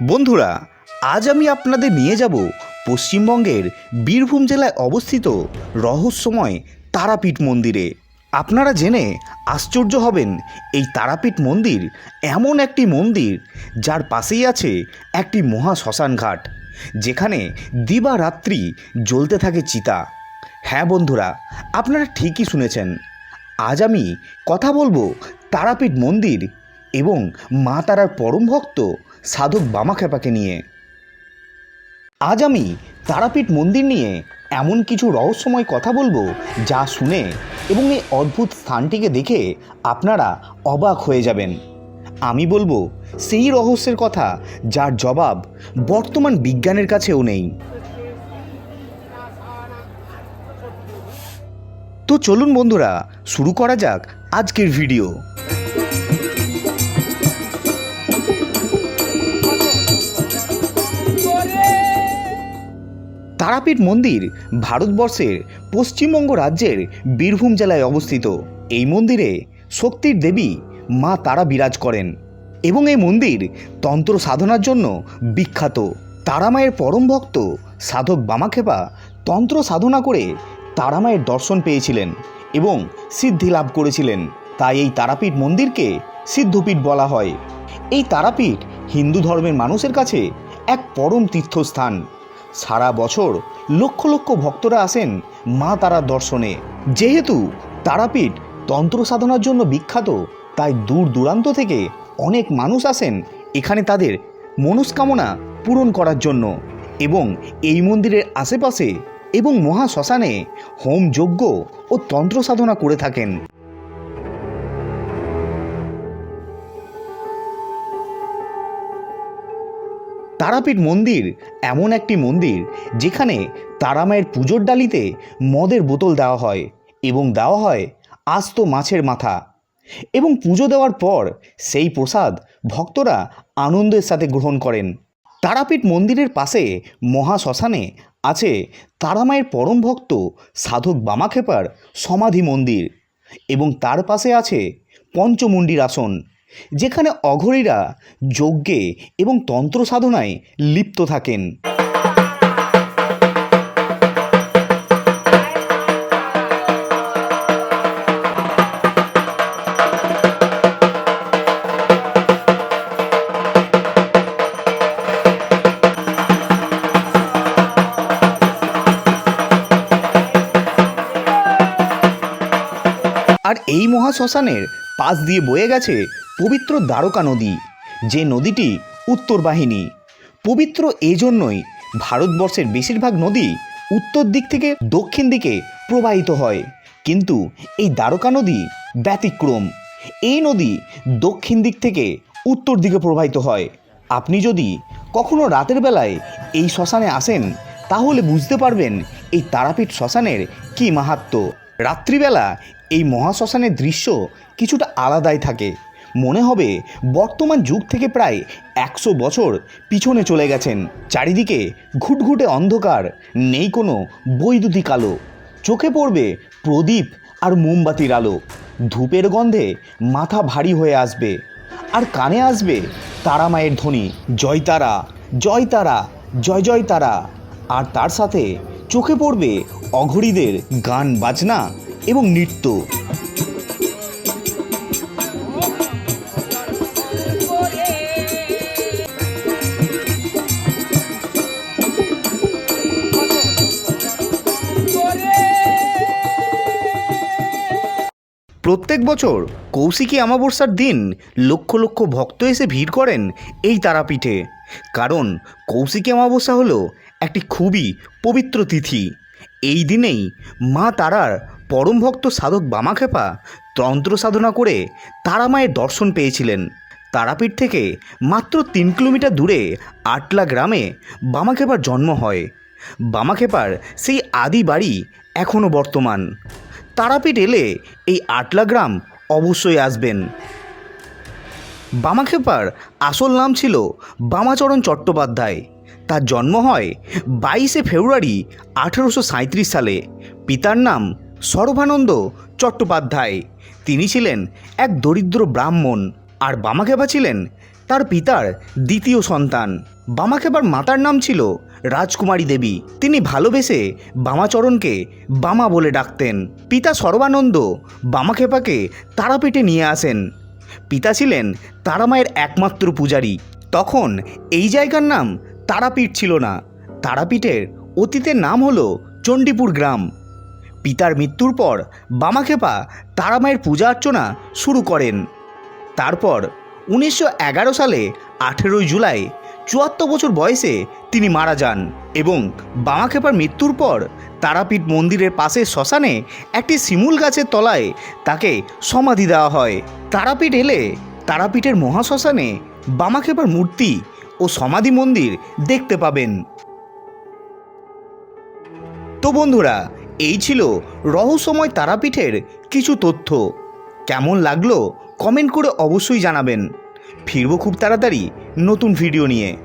বন্ধুরা, আজ আমি আপনাদের নিয়ে যাব পশ্চিমবঙ্গের বীরভূম জেলায় অবস্থিত রহস্যময় তারাপীঠ মন্দিরে। আপনারা জেনে আশ্চর্য হবেন, এই তারাপীঠ মন্দির এমন একটি মন্দির যার পাশেই আছে একটি মহা শ্মশান ঘাট, যেখানে দিবারাত্রি জ্বলতে থাকে চিতা। হ্যাঁ বন্ধুরা, আপনারা ঠিকই শুনেছেন। আজ আমি কথা বলবো তারাপীঠ মন্দির এবং মা তারার পরম ভক্ত সাধক বামাখ্যাপাকে নিয়ে। আজ আমি তারাপীঠ মন্দির নিয়ে এমন কিছু রহস্যময় কথা বলবো যা শুনে এবং এই অদ্ভুত স্থানটিকে দেখে আপনারা অবাক হয়ে যাবেন। আমি বলবো সেই রহস্যের কথা যার জবাব বর্তমান বিজ্ঞানের কাছেও নেই। তো চলুন বন্ধুরা, শুরু করা যাক আজকের ভিডিও। তারাপীঠ মন্দির ভারতবর্ষের পশ্চিমবঙ্গ রাজ্যের বীরভূম জেলায় অবস্থিত। এই মন্দিরে শক্তির দেবী মা তারা বিরাজ করেন এবং এই মন্দির তন্ত্র সাধনার জন্য বিখ্যাত। তারামায়ের পরম ভক্ত সাধক বামাখ্যাপা তন্ত্র সাধনা করে তারামায়ের দর্শন পেয়েছিলেন এবং সিদ্ধি লাভ করেছিলেন। তাই এই তারাপীঠ মন্দিরকে সিদ্ধপীঠ বলা হয়। এই তারাপীঠ হিন্দু ধর্মের মানুষের কাছে এক পরম তীর্থস্থান। সারা বছর লক্ষ লক্ষ ভক্তরা আসেন মা তারার দর্শনে। যেহেতু তারাপীঠ তন্ত্র সাধনার জন্য বিখ্যাত, তাই দূর দূরান্ত থেকে অনেক মানুষ আসেন এখানে তাদের মনস্কামনা পূরণ করার জন্য এবং এই মন্দিরের আশেপাশে এবং মহা শ্মশানে হোম যজ্ঞ ও তন্ত্র সাধনা করে থাকেন। তারাপীঠ মন্দির এমন একটি মন্দির যেখানে তারামায়ের পুজোর ডালিতে মদের বোতল দেওয়া হয় এবং দেওয়া হয় আস্ত মাছের মাথা, এবং পুজো দেওয়ার পর সেই প্রসাদ ভক্তরা আনন্দের সাথে গ্রহণ করেন। তারাপীঠ মন্দিরের পাশে মহা শ্মশানে আছে তারামায়ের পরম ভক্ত সাধক বামাখ্যাপার সমাধি মন্দির এবং তার পাশে আছে পঞ্চমুণ্ডির আসন, যেখানে অঘরীরা যজ্ঞে এবং তন্ত্র সাধনায় লিপ্ত থাকেন। আর এই মহা শ্মশানের পাশ দিয়ে বয়ে গেছে পবিত্র দ্বারকা নদী, যে নদীটি উত্তর বাহিনী। পবিত্র এই জন্যই ভারতবর্ষের বেশিরভাগ নদী উত্তর দিক থেকে দক্ষিণ দিকে প্রবাহিত হয়, কিন্তু এই দ্বারকা নদী ব্যতিক্রম। এই নদী দক্ষিণ দিক থেকে উত্তর দিকে প্রবাহিত হয়। আপনি যদি কখনো রাতের বেলায় এই শ্মশানে আসেন তাহলে বুঝতে পারবেন এই তারাপীঠ শ্মশানের কী মাহাত্ম্য। রাত্রিবেলা এই মহাশ্মশানের দৃশ্য কিছুটা আলাদাই থাকে। মনে হবে বর্তমান যুগ থেকে প্রায় 100 বছর পিছনে চলে গেছেন। চারিদিকে ঘুটঘুটে অন্ধকার, নেই কোনো বৈদ্যুতিক আলো। চোখে পড়বে প্রদীপ আর মোমবাতির আলো। ধূপের গন্ধে মাথা ভারী হয়ে আসবে আর কানে আসবে তারা মায়ের ধ্বনি, জয় তারা, জয় তারা, জয় জয় তারা। আর তার সাথে চোখে পড়বে অঘরীদের গান বাজনা এবং নৃত্য। প্রত্যেক বছর কৌশিকী অমাবস্যার দিন লক্ষ লক্ষ ভক্ত এসে ভিড় করেন এই তারাপীঠে, কারণ কৌশিকী অমাবস্যা হলো একটি খুবই পবিত্র তিথি। এই দিনেই মা তারার পরম ভক্ত সাধক বামাখ্যাপা তন্ত্র সাধনা করে তারামায়ের দর্শন পেয়েছিলেন। তারাপীঠ থেকে মাত্র 3 কিলোমিটার দূরে আটলা গ্রামে বামাখ্যাপার জন্ম হয়। বামাখ্যাপার সেই আদি বাড়ি এখনও বর্তমান। তারাপীঠ এলে এই আটলা গ্রাম অবশ্যই আসবেন। বামাখ্যাপার আসল নাম ছিল বামাচরণ চট্টোপাধ্যায়। তার জন্ম হয় 22শে ফেব্রুয়ারি 1837 সালে। পিতার নাম সর্বানন্দ চট্টোপাধ্যায়। তিনি ছিলেন এক দরিদ্র ব্রাহ্মণ, আর বামাখ্যাপা ছিলেন তার পিতার দ্বিতীয় সন্তান। বামাক্ষেপার মাতার নাম ছিল রাজকুমারী দেবী। তিনি ভালোবেসে বামাচরণকে বামা বলে ডাকতেন। পিতা সর্বানন্দ বামাক্ষেপাকে তারাপীঠে নিয়ে আসেন। পিতা ছিলেন তারামায়ের একমাত্র পূজারী। তখন এই জায়গার নাম তারাপীঠ ছিল না। তারাপীঠের অতীতের নাম হলো চণ্ডীপুর গ্রাম। পিতার মৃত্যুর পর বামাক্ষেপা তারামায়ের পূজা অর্চনা শুরু করেন। তারপর 1911 সালে 18 জুলাই 74 বছর বয়সে তিনি মারা যান এবং বামাক্ষেপার মৃত্যুর পর তারাপীঠ মন্দিরের পাশের শ্মশানে একটি শিমুল গাছের তলায় তাকে সমাধি দেওয়া হয়। তারাপীঠ এলে তারাপীঠের মহাশ্মশানে বামাক্ষেপার মূর্তি ও সমাধি মন্দির দেখতে পাবেন। তো বন্ধুরা, এই ছিল রহস্যময় তারাপীঠের কিছু তথ্য। কেমন লাগলো কমেন্ট করে অবশ্যই জানাবেন। ফিরবো খুব তাড়াতাড়ি নতুন ভিডিও নিয়ে।